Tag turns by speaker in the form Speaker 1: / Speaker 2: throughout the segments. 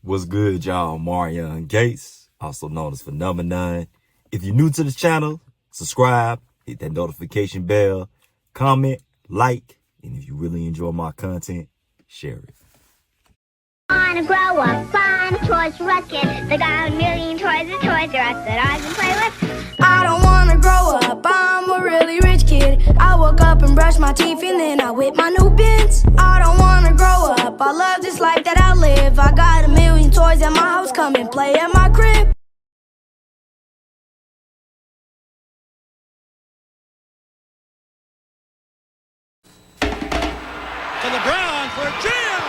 Speaker 1: What's good, y'all? Marion Gates, also known as Phenomenon. If you're new to the channel, subscribe, hit that notification bell, comment, like, and if you really enjoy my content, share it.
Speaker 2: I wanna grow up, find a Toys R Us kid. They got a million toys at Toys R Us that I can play with.
Speaker 3: I don't wanna grow up, I'm a really rich kid. I woke up and brushed my teeth and then I whip my new bins. I don't wanna grow up, I love this life that I live. I got a million toys at my house, come and play at my crib.
Speaker 4: To LeBron for a jam.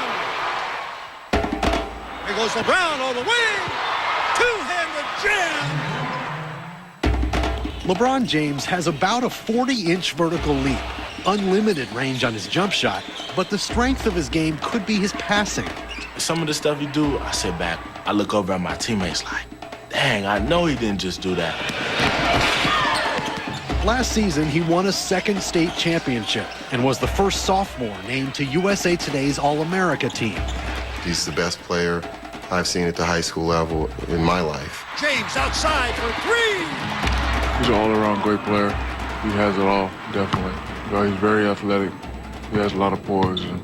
Speaker 4: Here goes LeBron on the wing. Two-handed jam. LeBron James has about a 40-inch vertical leap, unlimited range on his jump shot, but the strength of his game could be his passing.
Speaker 5: Some of the stuff you do, I sit back, I look over at my teammates like, dang, I know he didn't just do that.
Speaker 4: Last season, he won a second state championship and was the first sophomore named to USA Today's All-America team.
Speaker 6: He's the best player I've seen at the high school level in my life.
Speaker 4: James outside for three.
Speaker 7: He's an all-around great player. He has it all, definitely. He's very athletic. He has a lot of poise, and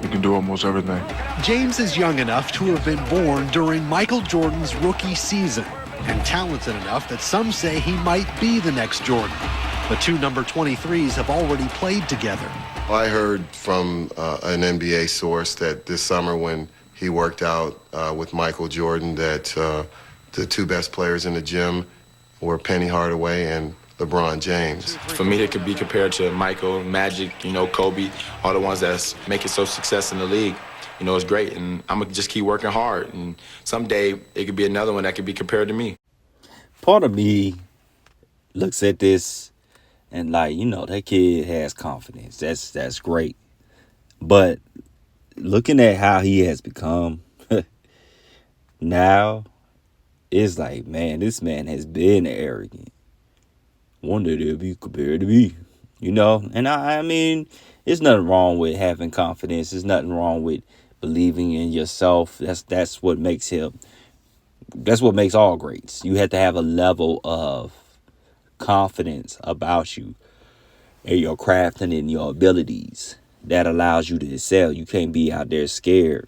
Speaker 7: he can do almost everything.
Speaker 4: James is young enough to have been born during Michael Jordan's rookie season and talented enough that some say he might be the next Jordan. The two number 23s have already played together.
Speaker 6: I heard from an NBA source that this summer when he worked out with Michael Jordan that the two best players in the gym were Penny Hardaway and LeBron James.
Speaker 5: For me, it could be compared to Michael, Magic, Kobe, all the ones that's making so success in the league. It's great, and I'm gonna just keep working hard, and someday it could be another one that could be compared to me.
Speaker 1: Part of me looks at this and that kid has confidence. That's great. But looking at how he has become now, it's like, man, this man has been arrogant. Wonder if he compared to me, And I mean, there's nothing wrong with having confidence. There's nothing wrong with believing in yourself. That's what makes him. That's what makes all greats. You have to have a level of confidence about you and your craft and in your abilities that allows you to excel. You can't be out there scared.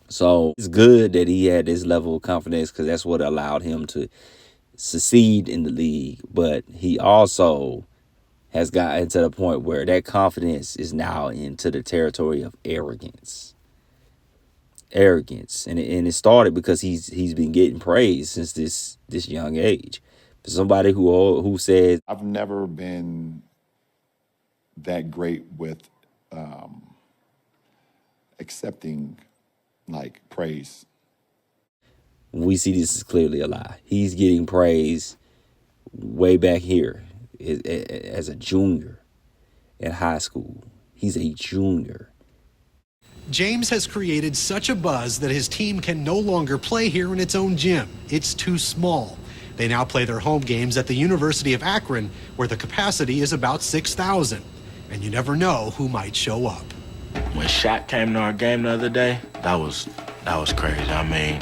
Speaker 1: So it's good that he had this level of confidence because that's what allowed him to succeed in the league. But he also has gotten to the point where that confidence is now into the territory of arrogance. And it started because he's been getting praise since this young age. For somebody who says,
Speaker 8: I've never been that great with accepting praise.
Speaker 1: We see this is clearly a lie. He's getting praise way back here as a junior in high school. He's a junior.
Speaker 4: James has created such a buzz that his team can no longer play here in its own gym. It's too small. They now play their home games at the University of Akron, where the capacity is about 6,000. And you never know who might show up.
Speaker 5: When Shaq came to our game the other day, that was crazy. I mean,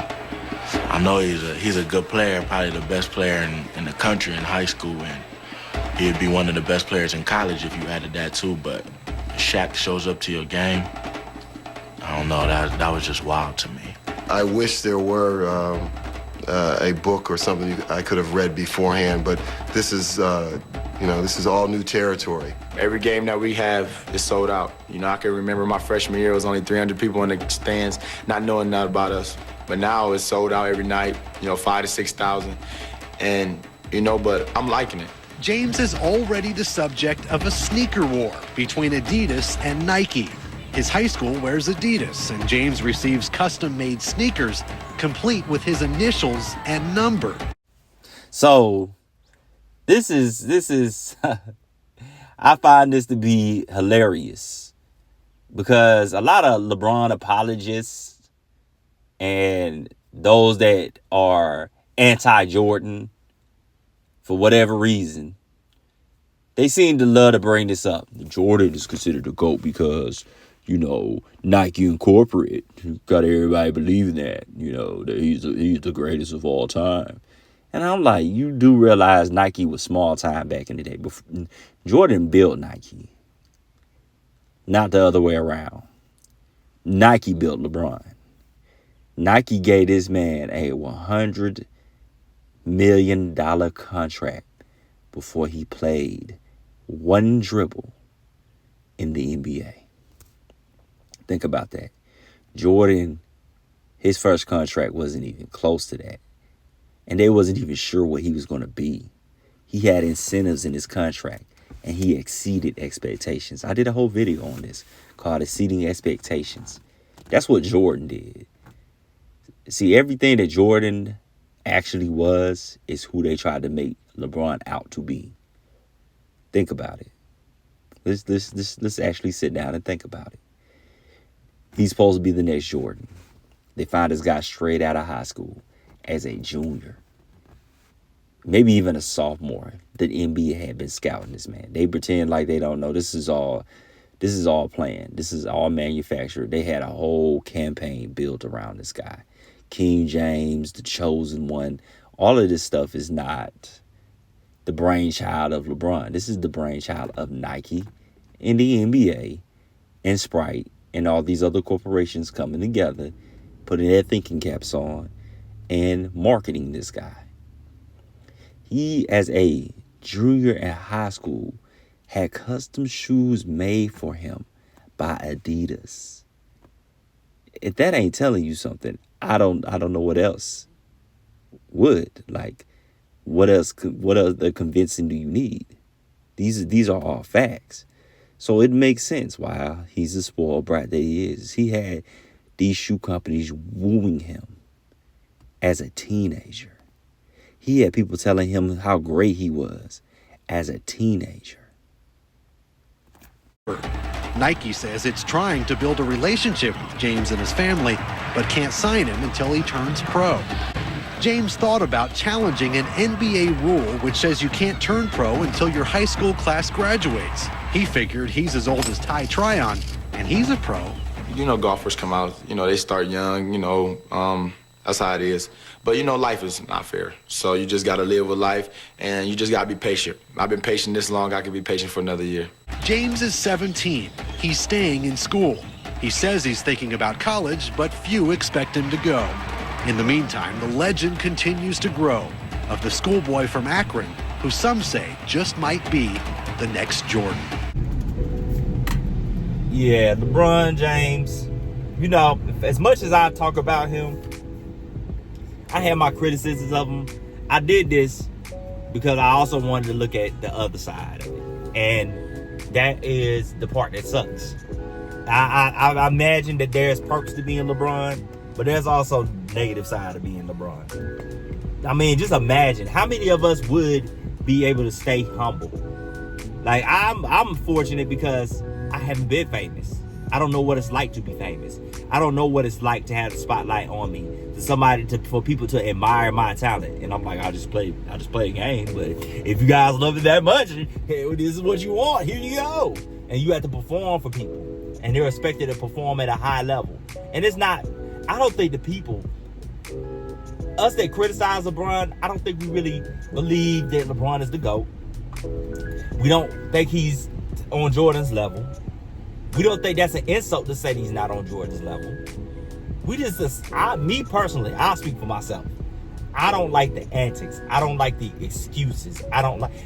Speaker 5: I know he's a good player, probably the best player in the country in high school, and he'd be one of the best players in college if you added that too, but Shaq shows up to your game, I don't know, that was just wild to me.
Speaker 6: I wish there were a book or something I could have read beforehand, but this is all new territory.
Speaker 5: Every game that we have is sold out. I can remember my freshman year, it was only 300 people in the stands, not knowing nothing about us. But now it's sold out every night, 5,000 to 6,000. And, but I'm liking it.
Speaker 4: James is already the subject of a sneaker war between Adidas and Nike. His high school wears Adidas, and James receives custom-made sneakers complete with his initials and number.
Speaker 1: So this is I find this to be hilarious because a lot of LeBron apologists and those that are anti-Jordan for whatever reason, they seem to love to bring this up. Jordan is considered a GOAT because Nike Incorporated got everybody believing that, that he's the greatest of all time. And I'm like, you do realize Nike was small time back in the day. Jordan built Nike, not the other way around. Nike built LeBron. Nike gave this man a $100 million contract before he played one dribble in the NBA. Think about that. Jordan, his first contract wasn't even close to that. And they wasn't even sure what he was going to be. He had incentives in his contract, and he exceeded expectations. I did a whole video on this called Exceeding Expectations. That's what Jordan did. See, everything that Jordan actually was is who they tried to make LeBron out to be. Think about it. Let's actually sit down and think about it. He's supposed to be the next Jordan. They find this guy straight out of high school as a junior, maybe even a sophomore. The NBA had been scouting this man. They pretend like they don't know. This is all planned. This is all manufactured. They had a whole campaign built around this guy. King James, the chosen one. All of this stuff is not the brainchild of LeBron. This is the brainchild of Nike and the NBA and Sprite and all these other corporations coming together, putting their thinking caps on and marketing this guy. He, as a junior in high school, had custom shoes made for him by Adidas. If that ain't telling you something, I don't know what else would. Like, what else the convincing do you need? These are all facts. So it makes sense why he's the spoiled brat that he is. He had these shoe companies wooing him as a teenager. He had people telling him how great he was as a teenager.
Speaker 4: Nike says it's trying to build a relationship with James and his family, but can't sign him until he turns pro. James thought about challenging an NBA rule which says you can't turn pro until your high school class graduates. He figured he's as old as Ty Tryon, and he's a pro.
Speaker 9: Golfers come out, they start young, that's how it is. But, life is not fair. So you just got to live with life, and you just got to be patient. I've been patient this long, I can be patient for another year.
Speaker 4: James is 17. He's staying in school. He says he's thinking about college, but few expect him to go. In the meantime, the legend continues to grow of the schoolboy from Akron, who some say just might be the next Jordan.
Speaker 1: Yeah, LeBron James, as much as I talk about him, I have my criticisms of him. I did this because I also wanted to look at the other side of it. And that is the part that sucks. I imagine that there's perks to being LeBron, but there's also negative side of being LeBron. I mean, just imagine how many of us would be able to stay humble. Like, I'm fortunate because I haven't been famous. I don't know what it's like to be famous. I don't know what it's like to have the spotlight on me, for people to admire my talent. And I'm like, I just play a game. But if you guys love it that much, hey, this is what you want. Here you go. And you have to perform for people, and they're expected to perform at a high level. And it's not. I don't think the people, us that criticize LeBron, I don't think we really believe that LeBron is the GOAT. We don't think he's on Jordan's level. We don't think that's an insult to say he's not on Jordan's level. Me personally, I'll speak for myself. I don't like the antics. I don't like the excuses.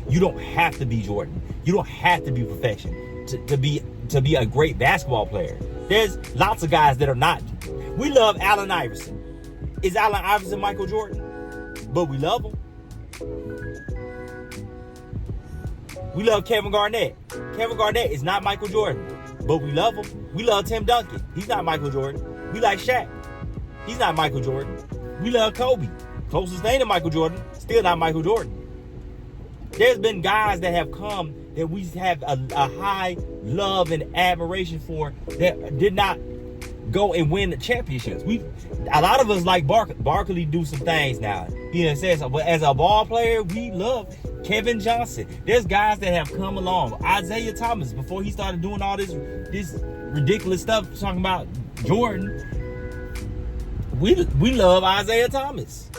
Speaker 1: You don't have to be Jordan. You don't have to be perfection to be a great basketball player. There's lots of guys that are not. We love Allen Iverson. Is Allen Iverson Michael Jordan? But we love him. We love Kevin Garnett. Kevin Garnett is not Michael Jordan, but we love him. We love Tim Duncan. He's not Michael Jordan. We like Shaq. He's not Michael Jordan. We love Kobe. Closest thing to Michael Jordan, still not Michael Jordan. There's been guys that have come that we have a high love and admiration for that did not go and win the championships. A lot of us like Barkley do some things now. But as a ball player, we love Kevin Johnson. There's guys that have come along. Isaiah Thomas, before he started doing all this ridiculous stuff talking about Jordan, we love Isaiah Thomas.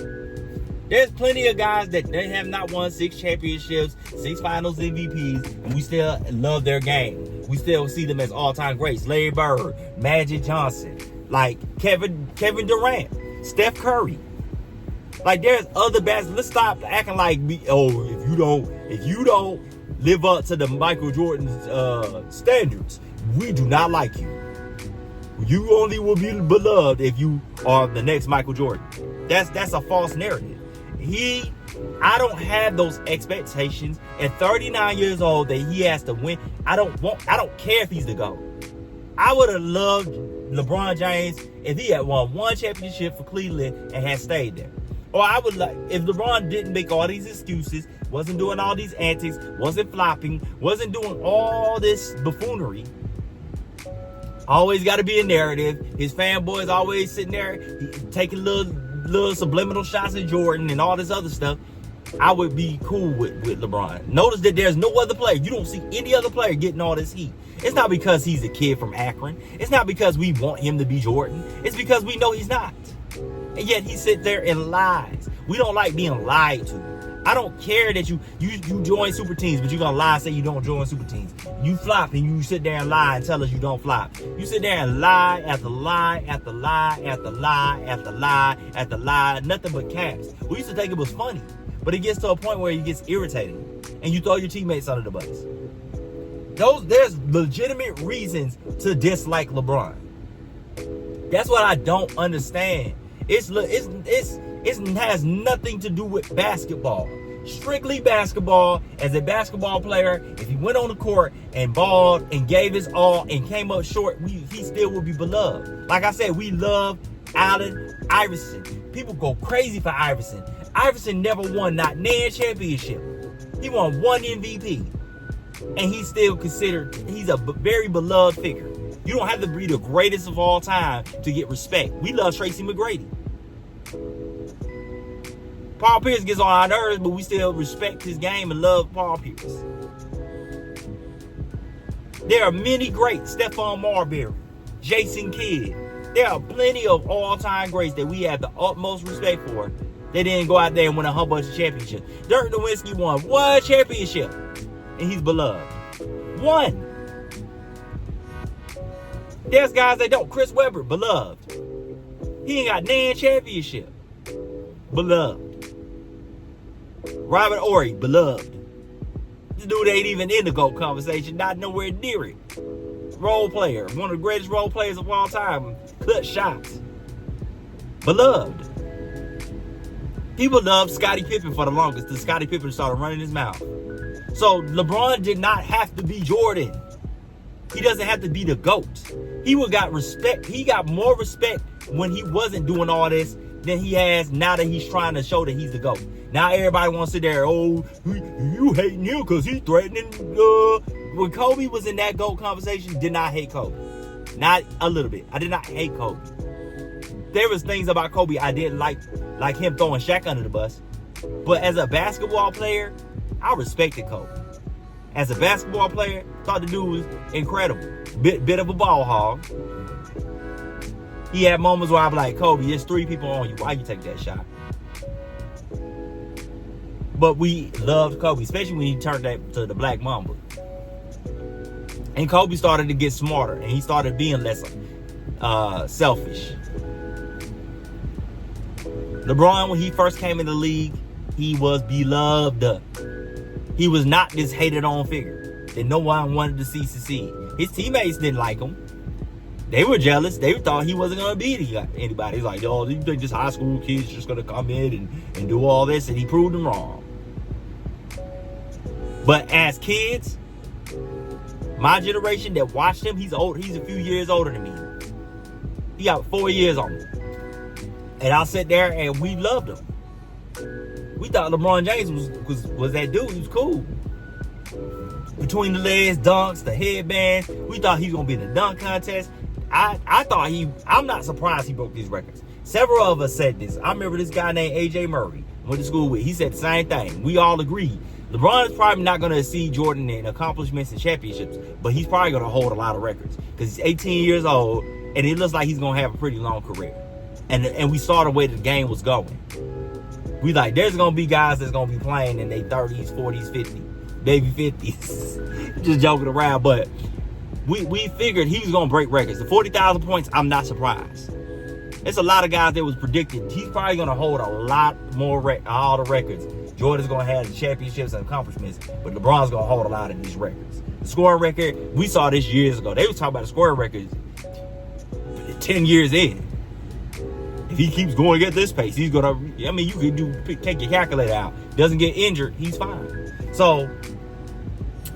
Speaker 1: There's plenty of guys that they have not won 6 championships, 6 finals MVPs, and we still love their game. We still see them as all-time greats. Larry Bird, Magic Johnson, like Kevin Durant, Steph Curry. Like, there's other basketball. Let's stop acting like if you don't live up to the Michael Jordan's standards, we do not like you. You only will be beloved if you are the next Michael Jordan. That's a false narrative. I don't have those expectations at 39 years old that he has to win. I don't care if he's the GOAT. I would have loved LeBron James if he had won 1 championship for Cleveland and had stayed there. Or I would like if LeBron didn't make all these excuses, wasn't doing all these antics, wasn't flopping, wasn't doing all this buffoonery. Always got to be a narrative. His fanboys always sitting there taking little subliminal shots at Jordan and all this other stuff. I would be cool with LeBron. Notice that there's no other player. You don't see any other player getting all this heat. It's not because he's a kid from Akron. It's not because we want him to be Jordan. It's because we know he's not. And yet he sits there and lies. We don't like being lied to. I don't care that you join super teams, but you're going to lie and say you don't join super teams. You flop and you sit there and lie and tell us you don't flop. You sit there and lie after lie after lie after lie after lie after lie. Nothing but caps. We used to think it was funny, but it gets to a point where it gets irritating and you throw your teammates under the bus. There's legitimate reasons to dislike LeBron. That's what I don't understand. It has nothing to do with basketball. Strictly basketball. As a basketball player, if he went on the court and balled and gave his all and came up short, he still would be beloved. Like I said, we love Allen Iverson. People go crazy for Iverson. Iverson never won not one championship. He won 1 MVP. And he's still considered, he's a very beloved figure. You don't have to be the greatest of all time to get respect. We love Tracy McGrady. Paul Pierce gets on our nerves, but we still respect his game and love Paul Pierce. There are many greats. Stephon Marbury, Jason Kidd. There are plenty of all-time greats that we have the utmost respect for. They didn't go out there and win a whole bunch of championships. Dirk Nowitzki won 1 championship, and he's beloved. 1. There's guys that don't. Chris Webber, beloved. He ain't got 9 championship. Beloved. Robert Horry, beloved. This dude ain't even in the GOAT conversation, not nowhere near it. Role player, one of the greatest role players of all time. Clutch shots. Beloved. People loved Scottie Pippen for the longest until Scottie Pippen started running his mouth. So LeBron did not have to be Jordan. He doesn't have to be the GOAT. He got respect. He got more respect when he wasn't doing all this than he has now that he's trying to show that he's the GOAT. Now everybody wants to sit there, oh, you hating him because he's threatening. When Kobe was in that GOAT conversation, did not hate Kobe. Not a little bit. I did not hate Kobe. There was things about Kobe I didn't like him throwing Shaq under the bus. But as a basketball player, I respected Kobe. As a basketball player, thought the dude was incredible. Bit of a ball hog. He had moments where I'm like, Kobe, there's 3 people on you. Why you take that shot? But we loved Kobe, especially when he turned that to the Black Mamba. And Kobe started to get smarter, and he started being less selfish. LeBron, when he first came in the league, he was beloved. He was not this hated on figure that no one wanted to see succeed. His teammates didn't like him. They were jealous. They thought he wasn't going to beat anybody. He's like, yo, you think this high school kid's just going to come in and do all this? And he proved them wrong. But as kids, my generation that watched him, he's old. He's a few years older than me. He got 4 years on me. And I sat there and we loved him. We thought LeBron James was that dude. He was cool. Between the legs, dunks, the headbands. We thought he was going to be in the dunk contest. I thought I'm not surprised he broke these records. Several of us said this. I remember this guy named AJ Murray, went to school with. He said the same thing. We all agreed. LeBron is probably not going to exceed Jordan in accomplishments and championships, but he's probably going to hold a lot of records because he's 18 years old, and it looks like he's going to have a pretty long career. And we saw the way the game was going. We like, there's going to be guys that's going to be playing in their 30s, 40s, 50s, maybe 50s, just joking around, but we figured he was going to break records. The 40,000 points, I'm not surprised. There's a lot of guys that was predicted. He's probably going to hold a lot more, all the records. Jordan's going to have the championships and accomplishments, but LeBron's going to hold a lot of these records. The scoring record, we saw this years ago. They was talking about the scoring records 10 years in. If he keeps going at this pace, he's going to, I mean, you can take your calculator out. Doesn't get injured, he's fine. So,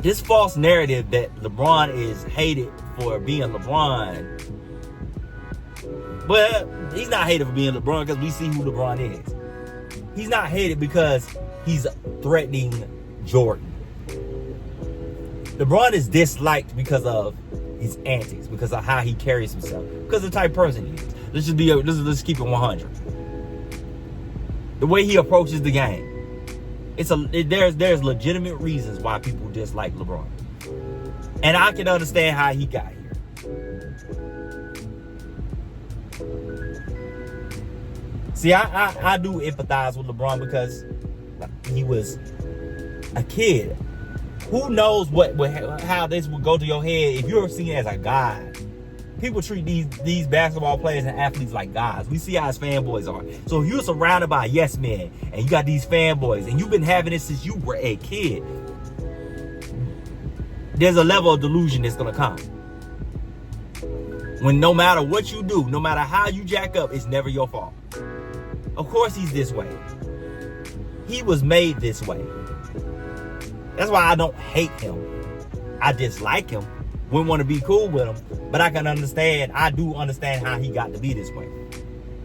Speaker 1: this false narrative that LeBron is hated for being LeBron, well, he's not hated for being LeBron because we see who LeBron is. He's not hated because he's threatening Jordan. LeBron is disliked because of his antics, because of how he carries himself, because of the type of person he is. Let's keep it 100. The way he approaches the game. There's legitimate reasons why people dislike LeBron. And I can understand how he got here. See, I do empathize with LeBron because he was a kid. Who knows how this would go to your head if you're seen as a god. People treat these basketball players and athletes like gods. We see how his fanboys are. So if you're surrounded by yes men and you got these fanboys and you've been having this since you were a kid, there's a level of delusion that's gonna come. When no matter what you do, no matter how you jack up, it's never your fault. Of course he's this way. He was made this way. That's why I don't hate him. I dislike him. Wouldn't want to be cool with him. But I do understand how he got to be this way.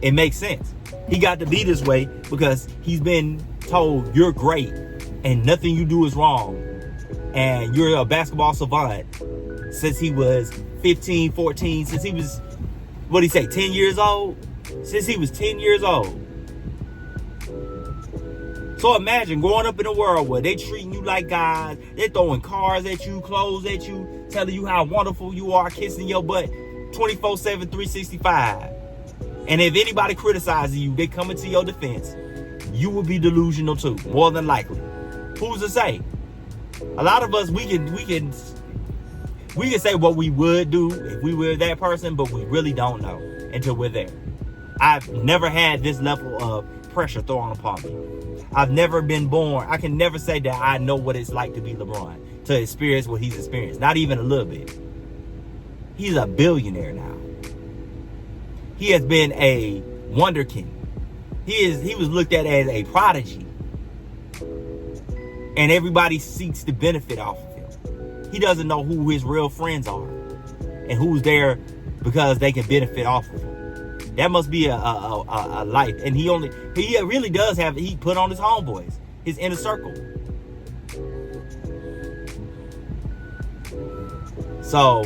Speaker 1: It makes sense. He got to be this way because he's been told you're great and nothing you do is wrong. And you're a basketball savant since he was 15, 14, since he was, 10 years old? Since he was 10 years old. So imagine growing up in a world where they treating you like guys, they're throwing cars at you, clothes at you, telling you how wonderful you are, kissing your butt 24/7, 365. And if anybody criticizes you, they coming to your defense, you will be delusional too, more than likely. Who's to say? A lot of us, we can say what we would do if we were that person, but we really don't know until we're there. I've never had this level of pressure thrown upon me. I've never been born. I can never say that I know what it's like to be LeBron, to experience what he's experienced. Not even a little bit. He's a billionaire now. He has been a wonderkind. He was looked at as a prodigy. And everybody seeks to benefit off of him. He doesn't know who his real friends are and who's there because they can benefit off of him. That must be a life. And he really does have, he put on his homeboys, his inner circle. So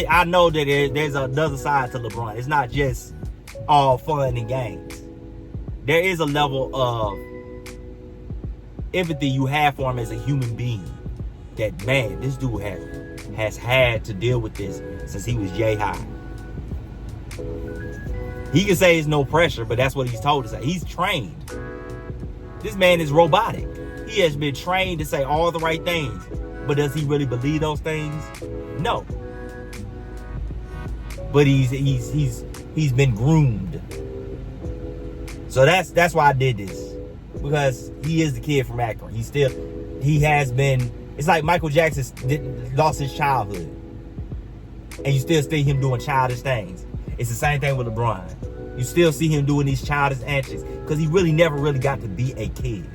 Speaker 1: I know that there's another side to LeBron. It's not just all fun and games. There is a level of empathy you have for him as a human being. That, man, this dude has had to deal with this since he was yay high. He can say it's no pressure, but that's what he's told to say. He's trained. This man is robotic. He has been trained to say all the right things. But does he really believe those things? No. But he's been groomed. So that's why I did this. Because he is the kid from Akron. He has been, it's like Michael Jackson lost his childhood. And you still see him doing childish things. It's the same thing with LeBron. You still see him doing these childish antics because he really never really got to be a kid.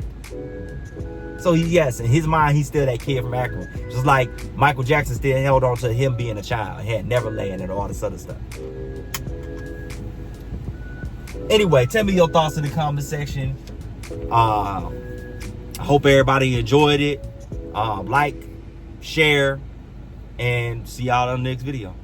Speaker 1: So yes, in his mind, he's still that kid from Akron. Just like Michael Jackson still held on to him being a child. He had Neverland and all this other stuff. Anyway, tell me your thoughts in the comment section. I hope everybody enjoyed it. Like, share, and see y'all on the next video.